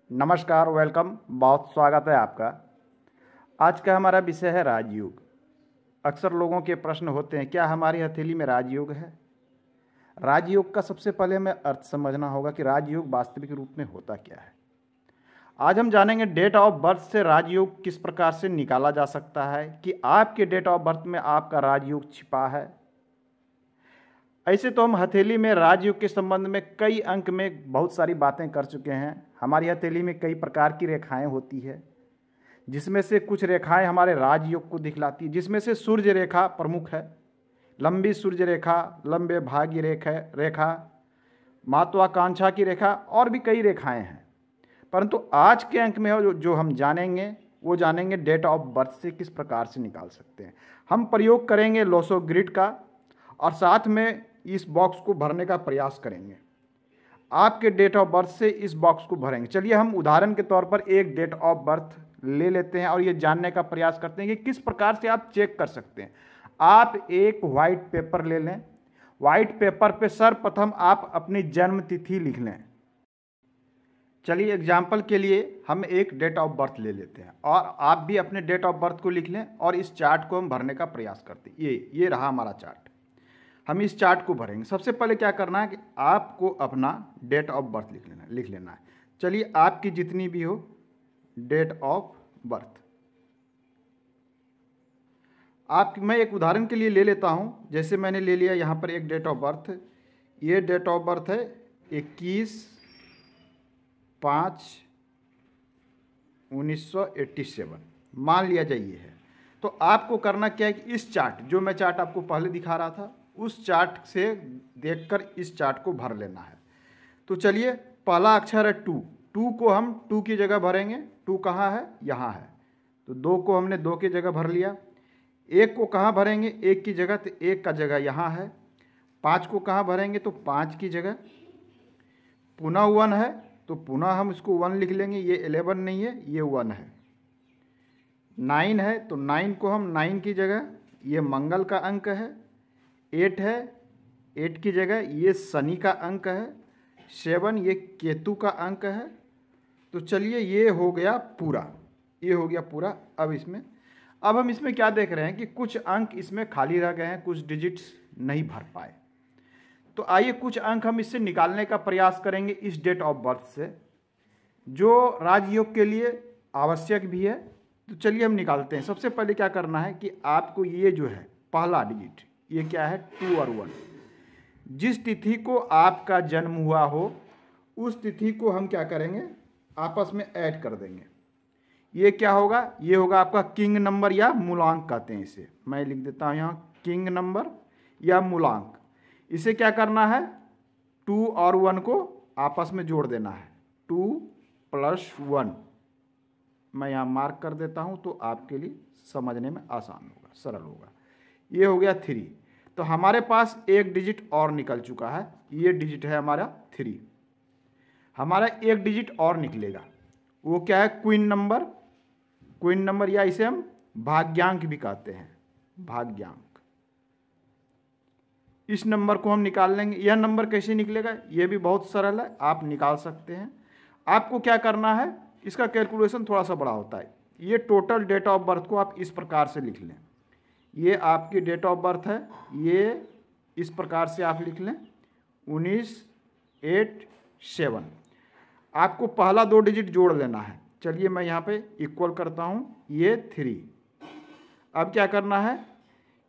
नमस्कार, वेलकम। बहुत स्वागत है आपका। आज का हमारा विषय है राजयोग। अक्सर लोगों के प्रश्न होते हैं, क्या हमारी हथेली में राजयोग है? राजयोग का सबसे पहले हमें अर्थ समझना होगा कि राजयोग वास्तविक रूप में होता क्या है। आज हम जानेंगे डेट ऑफ बर्थ से राजयोग किस प्रकार से निकाला जा सकता है, कि आपके डेट ऑफ बर्थ में आपका राजयोग छिपा है। ऐसे तो हम हथेली में राजयोग के संबंध में कई अंक में बहुत सारी बातें कर चुके हैं। हमारी हथेली में कई प्रकार की रेखाएं होती है, जिसमें से कुछ रेखाएं हमारे राजयोग को दिखलाती है, जिसमें से सूर्य रेखा प्रमुख है। लंबी सूर्य रेखा, लंबे भाग्य रेखा, महत्वाकांक्षा की रेखा और भी कई रेखाएं हैं। परंतु आज के अंक में जो हम जानेंगे वो जानेंगे डेट ऑफ बर्थ से किस प्रकार से निकाल सकते हैं। हम प्रयोग करेंगे लोसो ग्रिड का और साथ में इस बॉक्स को भरने का प्रयास करेंगे। आपके डेट ऑफ बर्थ से इस बॉक्स को भरेंगे। चलिए हम उदाहरण के तौर पर एक डेट ऑफ बर्थ ले लेते हैं और ये जानने का प्रयास करते हैं कि किस प्रकार से आप चेक कर सकते हैं। आप एक वाइट पेपर ले लें। वाइट पेपर पे सर्वप्रथम आप अपनी जन्म तिथि लिख लें। चलिए एग्जाम्पल के लिए हम एक डेट ऑफ बर्थ ले लेते हैं और आप भी अपने डेट ऑफ बर्थ को लिख लें और इस चार्ट को हम भरने का प्रयास करते हैं। ये रहा हमारा चार्ट। हम इस चार्ट को भरेंगे। सबसे पहले क्या करना है कि आपको अपना डेट ऑफ बर्थ लिख लेना है। चलिए आपकी जितनी भी हो डेट ऑफ बर्थ, मैं एक उदाहरण के लिए ले लेता हूं। जैसे मैंने ले लिया यहाँ पर एक डेट ऑफ बर्थ। ये डेट ऑफ बर्थ है 21/5/1987, मान लिया जाए ये है। तो आपको करना क्या है कि इस चार्ट, जो मैं चार्ट आपको पहले दिखा रहा था, उस चार्ट से देखकर इस चार्ट को भर लेना है। तो चलिए पहला अक्षर है 2। 2 को हम 2 की जगह भरेंगे। 2 कहाँ है? यहाँ है। तो 2 को हमने 2 की जगह भर लिया। 1 को कहाँ भरेंगे? 1 की जगह, तो 1 का जगह यहाँ है। 5 को कहाँ भरेंगे? तो 5 की जगह। पुनः 1 है तो पुनः हम इसको 1 लिख लेंगे। ये 11 नहीं है, ये 1 है। 9 है तो 9 को हम 9 की जगह, ये मंगल का अंक है। 8 है, 8 की जगह ये शनि का अंक है। 7 ये केतु का अंक है। तो चलिए ये हो गया पूरा, ये हो गया पूरा। अब हम इसमें क्या देख रहे हैं कि कुछ अंक इसमें खाली रह गए हैं, कुछ डिजिट्स नहीं भर पाए। तो आइए कुछ अंक हम इससे निकालने का प्रयास करेंगे इस डेट ऑफ बर्थ से, जो राजयोग के लिए आवश्यक भी है। तो चलिए हम निकालते हैं। सबसे पहले क्या करना है कि आपको ये जो है पहला डिजिट, ये क्या है? 2 और 1। जिस तिथि को आपका जन्म हुआ हो उस तिथि को हम क्या करेंगे? आपस में ऐड कर देंगे। ये क्या होगा? ये होगा आपका किंग नंबर या मूलांक कहते हैं इसे। मैं लिख देता हूँ यहाँ किंग नंबर या मूलांक। इसे क्या करना है? 2 और 1 को आपस में जोड़ देना है। 2 + 1 मैं यहाँ मार्क कर देता हूँ तो आपके लिए समझने में आसान होगा, सरल होगा। ये हो गया 3। तो हमारे पास एक डिजिट और निकल चुका है। ये डिजिट है हमारा 3। हमारा एक डिजिट और निकलेगा, वो क्या है? Queen number. क्वीन नंबर या इसे हम भाग्यांक भी कहते हैं, भाग्यांक। इस नंबर को हम निकाल लेंगे। यह नंबर कैसे निकलेगा? यह भी बहुत सरल है, आप निकाल सकते हैं। आपको क्या करना है, इसका कैलकुलेशन थोड़ा सा बड़ा होता है। ये टोटल डेट ऑफ बर्थ को आप इस प्रकार से लिख लें। ये आपकी डेट ऑफ बर्थ है, ये इस प्रकार से आप लिख लें 1987। आपको पहला 2 डिजिट जोड़ लेना है। चलिए मैं यहाँ पे इक्वल करता हूँ, ये 3। अब क्या करना है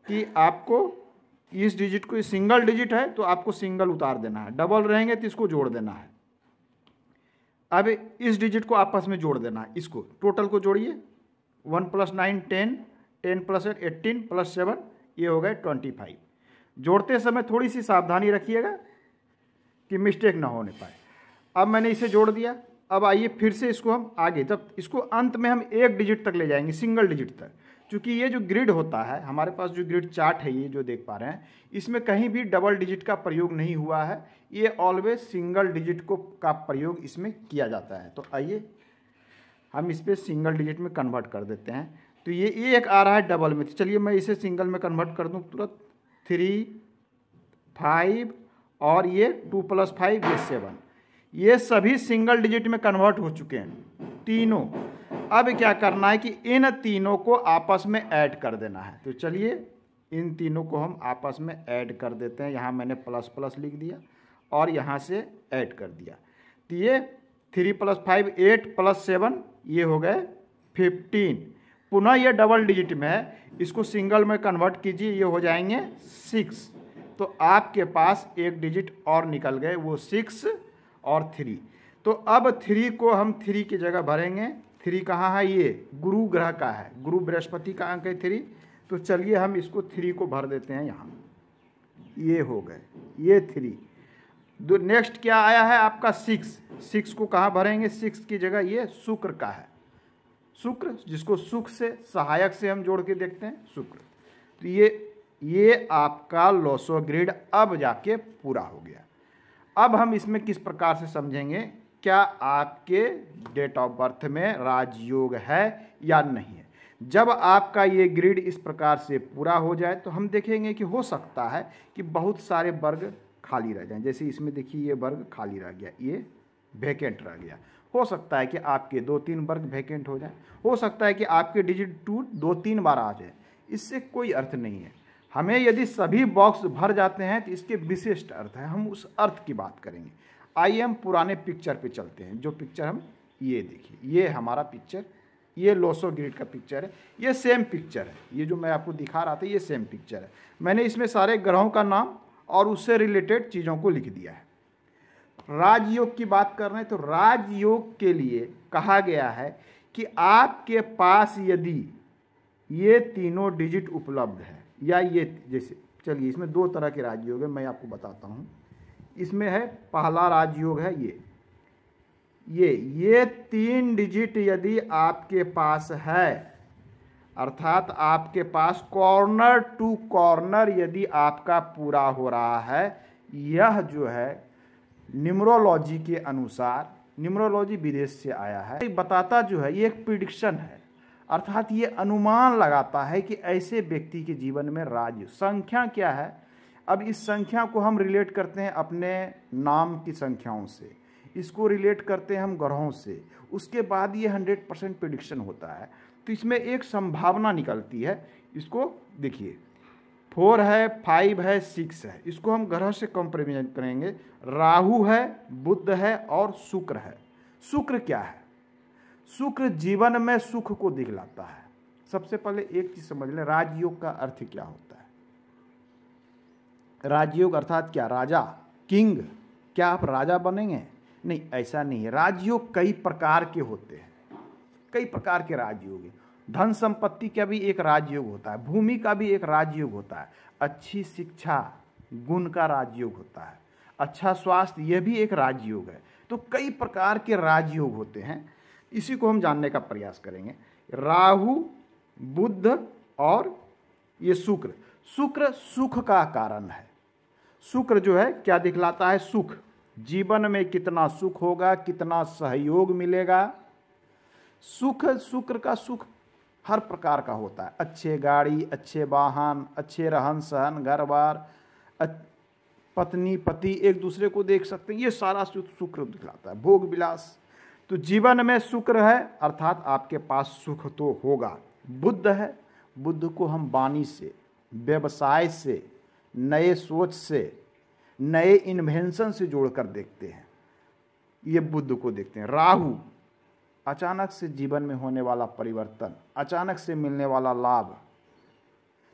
कि आपको इस डिजिट को, सिंगल डिजिट है तो आपको सिंगल उतार देना है, डबल रहेंगे तो इसको जोड़ देना है। अब इस डिजिट को आपस में जोड़ देना है। इसको टोटल को जोड़िए। 1 + 9 10, 10 + 8 18 + 7 ये हो गए 25। जोड़ते समय थोड़ी सी सावधानी रखिएगा कि मिस्टेक ना होने पाए। अब मैंने इसे जोड़ दिया। अब आइए फिर से इसको हम आगे, तब इसको अंत में हम एक डिजिट तक ले जाएंगे, सिंगल डिजिट तक। क्योंकि ये जो ग्रिड होता है, हमारे पास जो ग्रिड चार्ट है, ये जो देख पा रहे हैं, इसमें कहीं भी डबल डिजिट का प्रयोग नहीं हुआ है। ये ऑलवेज सिंगल डिजिट का प्रयोग इसमें किया जाता है। तो आइए हम इस पर सिंगल डिजिट में कन्वर्ट कर देते हैं। तो ये एक आ रहा है डबल में, तो चलिए मैं इसे सिंगल में कन्वर्ट कर दूँ तुरंत। 3 5 और ये 2 + 5 ये 7। ये सभी सिंगल डिजिट में कन्वर्ट हो चुके हैं तीनों। अब क्या करना है कि इन तीनों को आपस में ऐड कर देना है। तो चलिए इन तीनों को हम आपस में ऐड कर देते हैं। यहाँ मैंने प्लस प्लस लिख दिया और यहाँ से ऐड कर दिया। तो ये 3 + 5 8 + 7 ये हो गए 15। पुनः ये डबल डिजिट में है, इसको सिंगल में कन्वर्ट कीजिए, ये हो जाएंगे 6। तो आपके पास एक डिजिट और निकल गए, वो 6 और 3। तो अब 3 को हम 3 की जगह भरेंगे। 3 कहाँ है? ये गुरु ग्रह का है, गुरु बृहस्पति का अंक है 3। तो चलिए हम इसको 3 को भर देते हैं यहाँ। ये हो गए ये 3। नेक्स्ट क्या आया है आपका 6। 6 को कहाँ भरेंगे? 6 की जगह ये शुक्र का है, शुक्र, जिसको सुख से सहायक से हम जोड़ के देखते हैं, शुक्र। तो ये आपका लोसो ग्रिड अब जाके पूरा हो गया। अब हम इसमें किस प्रकार से समझेंगे, क्या आपके डेट ऑफ बर्थ में राजयोग है या नहीं है। जब आपका ये ग्रिड इस प्रकार से पूरा हो जाए तो हम देखेंगे कि हो सकता है कि बहुत सारे वर्ग खाली रह जाएं। जैसे इसमें देखिए ये वर्ग खाली रह गया, ये वैकेंट रह गया। हो सकता है कि आपके 2-3 वर्ग वैकेंट हो जाए, हो सकता है कि आपके डिजिट 2 2-3 बार आ जाए। इससे कोई अर्थ नहीं है। हमें यदि सभी बॉक्स भर जाते हैं तो इसके विशिष्ट अर्थ है, हम उस अर्थ की बात करेंगे। आइए हम पुराने पिक्चर पे चलते हैं। जो पिक्चर हम ये देखिए, ये हमारा पिक्चर, ये लोसो ग्रिड का पिक्चर है। ये सेम पिक्चर है, ये जो मैं आपको दिखा रहा था ये सेम पिक्चर है। मैंने इसमें सारे ग्रहों का नाम और उससे रिलेटेड चीज़ों को लिख दिया है। राजयोग की बात कर रहे हैं तो राजयोग के लिए कहा गया है कि आपके पास यदि ये तीनों डिजिट उपलब्ध है, या ये जैसे चलिए इसमें 2 तरह के राजयोग है, मैं आपको बताता हूँ। इसमें है पहला राजयोग है ये 3 डिजिट यदि आपके पास है, अर्थात आपके पास कॉर्नर टू कॉर्नर यदि आपका पूरा हो रहा है, यह जो है न्यूमरोलॉजी के अनुसार, न्यूमरोलॉजी विदेश से आया है, बताता जो है ये एक प्रिडिक्शन है, अर्थात ये अनुमान लगाता है कि ऐसे व्यक्ति के जीवन में राज संख्या क्या है। अब इस संख्या को हम रिलेट करते हैं अपने नाम की संख्याओं से, इसको रिलेट करते हैं हम ग्रहों से, उसके बाद ये 100% प्रिडिक्शन होता है। तो इसमें एक संभावना निकलती है। इसको देखिए 4 है, 5 है, 6 है, इसको हम ग्रह से कंपेरिजन करेंगे। राहु है, बुध है और शुक्र है। शुक्र क्या है? शुक्र जीवन में सुख को दिखलाता है। सबसे पहले एक चीज समझ लें, राजयोग का अर्थ क्या होता है। राजयोग अर्थात क्या? राजा, किंग। क्या आप राजा बनेंगे? नहीं, ऐसा नहीं है। राजयोग कई प्रकार के होते हैं, कई प्रकार के राजयोग हैं। धन संपत्ति का भी एक राजयोग होता है, भूमि का भी एक राजयोग होता है, अच्छी शिक्षा गुण का राजयोग होता है, अच्छा स्वास्थ्य यह भी एक राजयोग है। तो कई प्रकार के राजयोग होते हैं, इसी को हम जानने का प्रयास करेंगे। राहु, बुध और ये शुक्र। शुक्र सुख का कारण है। शुक्र जो है क्या दिखलाता है? सुख। जीवन में कितना सुख होगा, कितना सहयोग मिलेगा। सुख, शुक्र का सुख हर प्रकार का होता है। अच्छे गाड़ी, अच्छे वाहन, अच्छे रहन सहन, घर बार, पत्नी पति एक दूसरे को देख सकते हैं, ये सारा शुक्र दिखलाता है। भोग विलास। तो जीवन में शुक्र है, अर्थात आपके पास सुख तो होगा। बुध है, बुध को हम वाणी से, व्यवसाय से, नए सोच से, नए इन्वेंशन से जोड़कर देखते हैं, ये बुध को देखते हैं। राहु, अचानक से जीवन में होने वाला परिवर्तन, अचानक से मिलने वाला लाभ।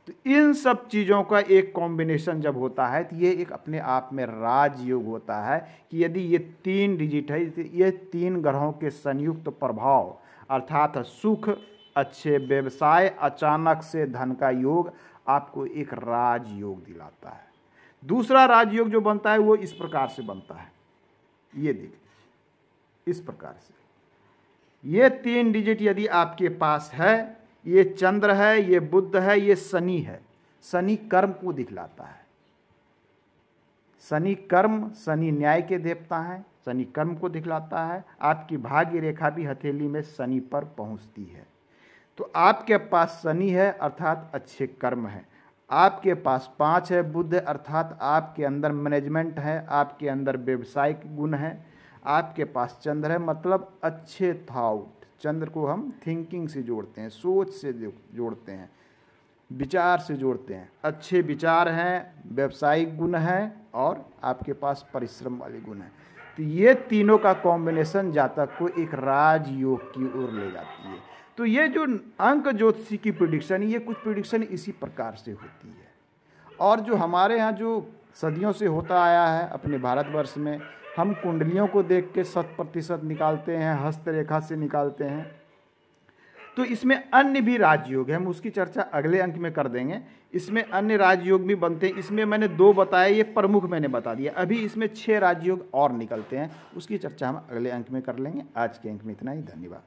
तो इन सब चीज़ों का एक कॉम्बिनेशन जब होता है तो ये एक अपने आप में राजयोग होता है कि यदि ये 3 डिजिट है, ये 3 ग्रहों के संयुक्त प्रभाव, अर्थात सुख, अच्छे व्यवसाय, अचानक से धन का योग आपको एक राजयोग दिलाता है। दूसरा राजयोग जो बनता है वो इस प्रकार से बनता है, ये देखिए इस प्रकार से। ये 3 डिजिट यदि आपके पास है, ये चंद्र है, ये बुध है, ये शनि है। शनि कर्म को दिखलाता है। शनि कर्म, शनि न्याय के देवता हैं, शनि कर्म को दिखलाता है। आपकी भाग्य रेखा भी हथेली में शनि पर पहुंचती है। तो आपके पास शनि है अर्थात अच्छे कर्म है। आपके पास 5 है बुध, अर्थात आपके अंदर मैनेजमेंट है, आपके अंदर व्यवसायिक गुण है, आपके पास चंद्र है, मतलब अच्छे थॉट। चंद्र को हम थिंकिंग से जोड़ते हैं, सोच से जोड़ते हैं, विचार से जोड़ते हैं। अच्छे विचार हैं, व्यवसायिक गुण हैं और आपके पास परिश्रम वाले गुण हैं। तो ये तीनों का कॉम्बिनेशन जातक को एक राजयोग की ओर ले जाती है। तो ये जो अंक ज्योतिषी की प्रिडिक्शन, ये कुछ प्रिडिक्शन इसी प्रकार से होती है। और जो हमारे यहाँ जो सदियों से होता आया है अपने भारतवर्ष में, हम कुंडलियों को देख के 100% निकालते हैं, हस्तरेखा से निकालते हैं। तो इसमें अन्य भी राजयोग है, हम उसकी चर्चा अगले अंक में कर देंगे। इसमें अन्य राजयोग भी बनते हैं। इसमें मैंने 2 बताए, ये प्रमुख मैंने बता दिया। अभी इसमें 6 राजयोग और निकलते हैं, उसकी चर्चा हम अगले अंक में कर लेंगे। आज के अंक में इतना ही, धन्यवाद।